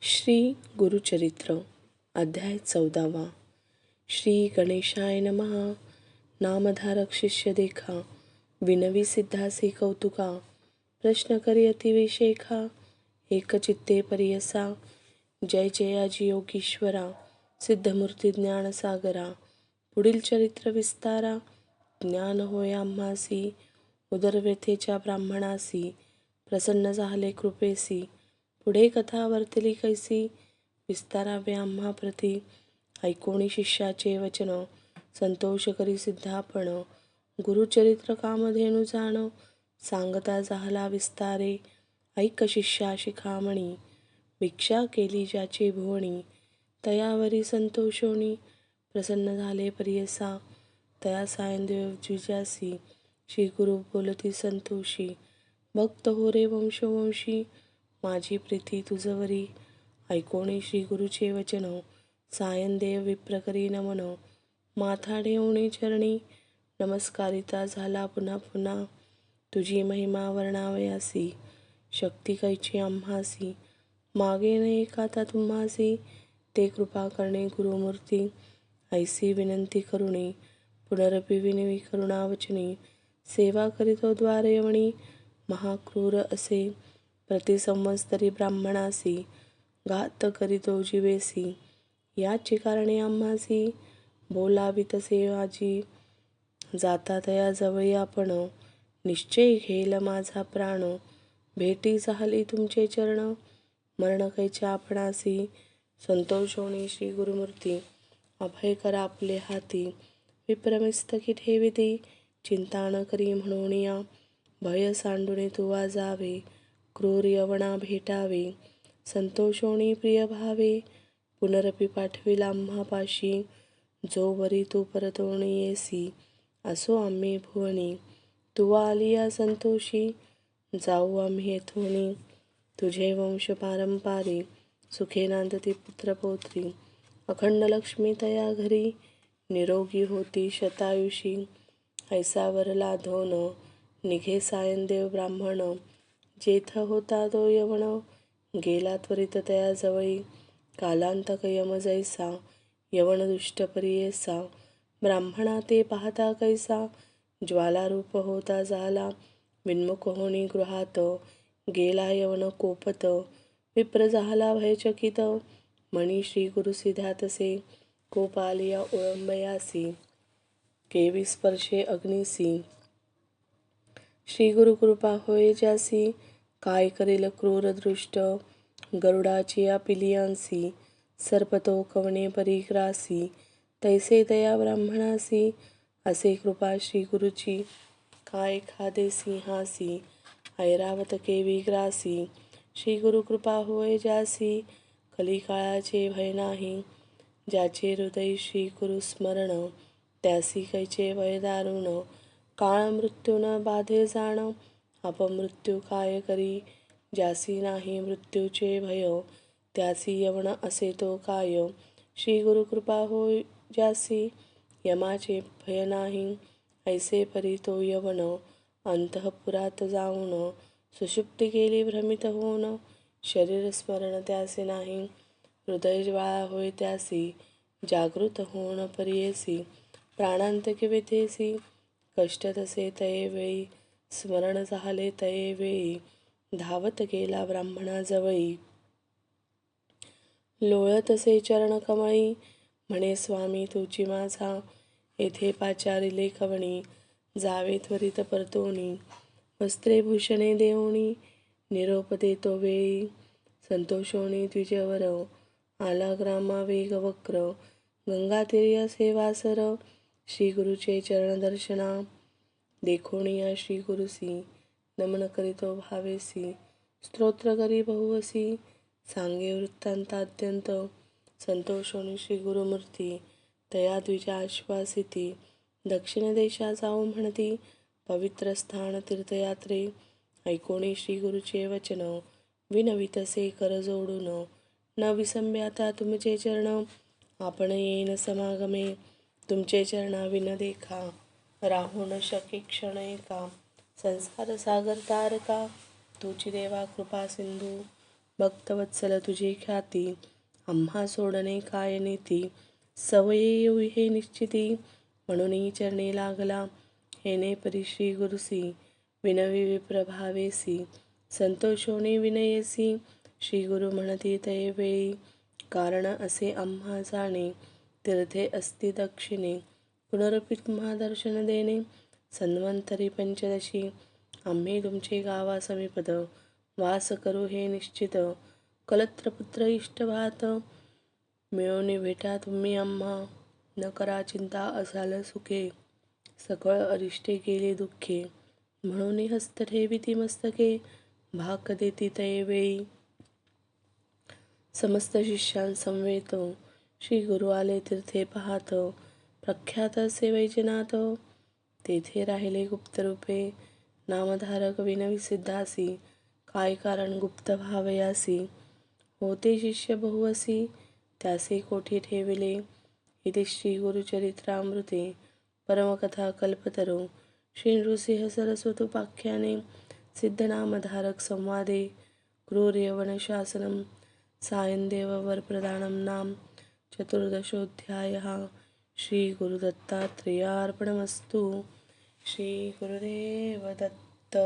श्री गुरुचरित्र अध्याय 14। श्री गणेशाय नमः। नामधारक शिष्य देखा, विनवी सिद्धासी कौतुका, प्रश्न करी अतिविशेखा, एकचित्ते परियसा। जय जयाजी योगीश्वरा, सिद्धमूर्ती ज्ञानसागरा, पुढील चरित्र विस्तारा। ज्ञान होय आम्हासी, उदरव्यथेच्या ब्राह्मणासी, प्रसन्न झाले कृपेसी। पुढे कथा वर्तली कैसी, विस्तारावे आम्हा प्रती। ऐकोणी शिष्याचे वचन, संतोष करी सिद्धापण। गुरुचरित्र कामधेनु जाण, सांगता झाला विस्तारे। ऐक शिष्या शिखामणी, भिक्षा केली ज्याची भुवणी। तयावरी संतोषोनी, प्रसन्न झाले प्रियसा। तया सायंदेव जिजासी, श्री गुरु बोलती संतोषी। भक्त हो रे वंशवंशी, माझी प्रीती तुझवरी। ऐकोणी श्री गुरुचे वचन, सायंदेव विप्र करी नमन। माथा ठेवणी चरणी, नमस्कारिता झाला पुन्हा पुन्हा। तुझी महिमा वर्णावयासी, शक्ती कैची आम्हासी। मागे न एकाता तुम्हासी, ते कृपा करणे गुरुमूर्ती। ऐसी विनंती करुणी, पुनरपि विनवी करुणावचनी। सेवा करीतो द्वारयवणी, महाक्रूर असे। प्रतिसंवत्सरी ब्राह्मणासी, घात करीतो जीवेसी। याची कारणे आम्हासी, बोलावी तसे माझी। जाता तया जवळी आपण, निश्चय घेईल माझा प्राण। भेटी झाली तुमचे चरण, मरण कैच्या आपणासी। संतोषोनी श्री गुरुमूर्ती, अभय करा आपले हाती। विप्रमिस्तकी ठेविती, चिंता न करी म्हणून या। भय सांडून तुवा जावे, क्रूर यवना भेटावे। संतोषोनी प्रिय भावे, पुनरपि पाठविला आम्हा पाशी। जो वरी तू परतोणी येसी, असो आम्ही भुवनी। तुवा आलिया संतोषी, जाऊ आम्ही येथोनी। तुझे वंश पारंपारी, सुखे नांदती पुत्रपौत्री। अखंड लक्ष्मी तया घरी, निरोगी होती शतायुषी। ऐसा वर लाधोन, निघे सायंदेव ब्राह्मण। जेथ होता तो यवन, गेला त्वरित तया जवळी। कालांतक यम जैसा, यवन दुष्ट परियेसा। ब्राह्मणा ते पाहता कैसा, ज्वालारूप होता झाला। विन्मुख होणी गृहात, गेला यवन कोपत। विप्र झाला भयचकित, म्हणी श्री गुरु सिद्धातसे। कोप आलिया ओळंबयासी, केवी स्पर्शे अग्नीसी। श्री गुरु कृपा होय ज्यासी, काय करील क्रूर दृष्ट। गरुडाची या पिलियांसी, सर्पतो कवणे परिग्रासी। तैसे तया ब्राह्मणासी, असे कृपा श्री गुरुची। काय खादे सिंहासी, ऐरावत केवी ग्रासी। श्री गुरु कृपा होय ज्यासी, कलिकाळाचे भय नाही। ज्याचे हृदय श्री गुरु स्मरण, त्यासी कैचे भय दारुण। काळ मृत्यू न बाधे जाण, अपमृत्यू काय करी। ज्यासी नाही मृत्यूचे भय, त्यासी यवन असे तो काय। श्री गुरु कृपा होय ज्यासी, यमाचे भय नाही। ऐसे परी तो यवन, अंतःपुरात जाऊन। सुषुप्ती गेली भ्रमित होऊन, शरीर स्मरण त्यासी नाही। हृदय ज्वाळा होय त्यासी, जागृत होऊन परियेसी। प्राणांतकी व्यथेसी, कष्ट तसे तये वेळी। स्मरण झाले तये वेळी, धावत गेला ब्राह्मणा जवळी। लोळतसे चरण कमळी, म्हणे स्वामी तुची माझा। येथे पाचारिले कवणी, जावे त्वरित परतोनी। वस्त्रे भूषणे देऊनी, निरोप देतो वेळी। संतोषोनी द्विजवर, आला ग्रामा वेग वक्र। गंगातीर्य सेवासर, श्री गुरुचे चरण दर्शना। देखोनिया श्री गुरुसी, नमन करीतो भावेसी। स्तोत्र करी बहुवसी, सांगे वृत्तांताद्यंत। संतोषोनी श्री गुरुमूर्ती, तया द्विजा आश्वासिती। दक्षिण देशा जाऊ म्हणती, पवित्र स्थान तीर्थयात्रे। ऐकोणी श्री गुरुचे वचन, विनवितसे कर जोडून। न विसंब्याता तुमचे चरण, आपण येईन समागमे। तुमचे चरणा विन देखा, राहू न शके क्षण एका। संसार सागर तारका, तुची देवा कृपा सिंधू। भक्तवत्सल तुझी ख्याती, आम्हा सोडणे काय नीती. सवये येऊ हे निश्चिती, म्हणून चरणी लागला. हेने परी श्री गुरुसी, विनवी विप्रभावेसी. संतोषोने विनयसी, श्री गुरु म्हणती तये वेळी. कारण असे आम्हा जाणे, तीर्थे असती दक्षिणे. पुनरपि तुम्हा दर्शन देणे, सन्वंतरी पंचदशी. आम्ही तुमचे गावा समीपद, वास करू हे निश्चित. कलत्रपुत्र इष्टभात, मिळवणी भेटा तुम्ही आम्हा. न करा चिंता असाल सुखे, सकळ अरिष्टे गेले दुःखे. म्हणून हस्त ठेविती मस्तके, भाक देती तये वेळी. समस्त शिष्यांसमवेत, श्री गुरु आले तीर्थे पाहात. प्रख्यात असे वैजनाथ, तेथे राहिले गुप्त रूपे. नामधारक विनवी सिद्धासी, काय कारण गुप्त भावयासी. होते शिष्य बहुअसी, त्यासे कोठी ठेविले. इति श्री गुरुचरित्रामृते परमकथा कल्पतरो श्री नृसिंह सरस्वतोपाख्याने सिद्धनामधारक संवादे क्रूर यवन शासनम सायनदेव वरप्रदानं नाम चतुर्दशोऽध्यायः. श्री गुरुदत्तात्रेयार्पणमस्तु. श्री गुरुदेव दत्त.